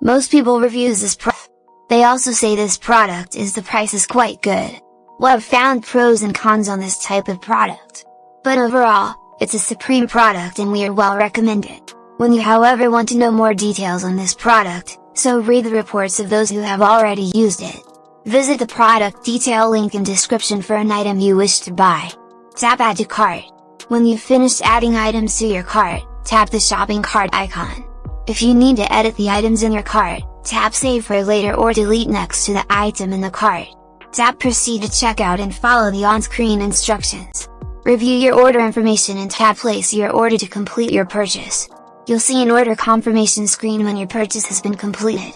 Most people reviews this product. They also say this product is the price is quite good. Well, I've found pros and cons on this type of product. But overall, it's a supreme product and we are well recommend it. When you however want to know more details on this product, so read the reports of those who have already used it. Visit the product detail link in description for an item you wish to buy. Tap Add to Cart. When you've finished adding items to your cart, tap the shopping cart icon. If you need to edit the items in your cart, tap Save for later or delete next to the item in the cart. Tap Proceed to checkout and follow the on-screen instructions. Review your order information and tap Place your order to complete your purchase. You'll see an order confirmation screen when your purchase has been completed.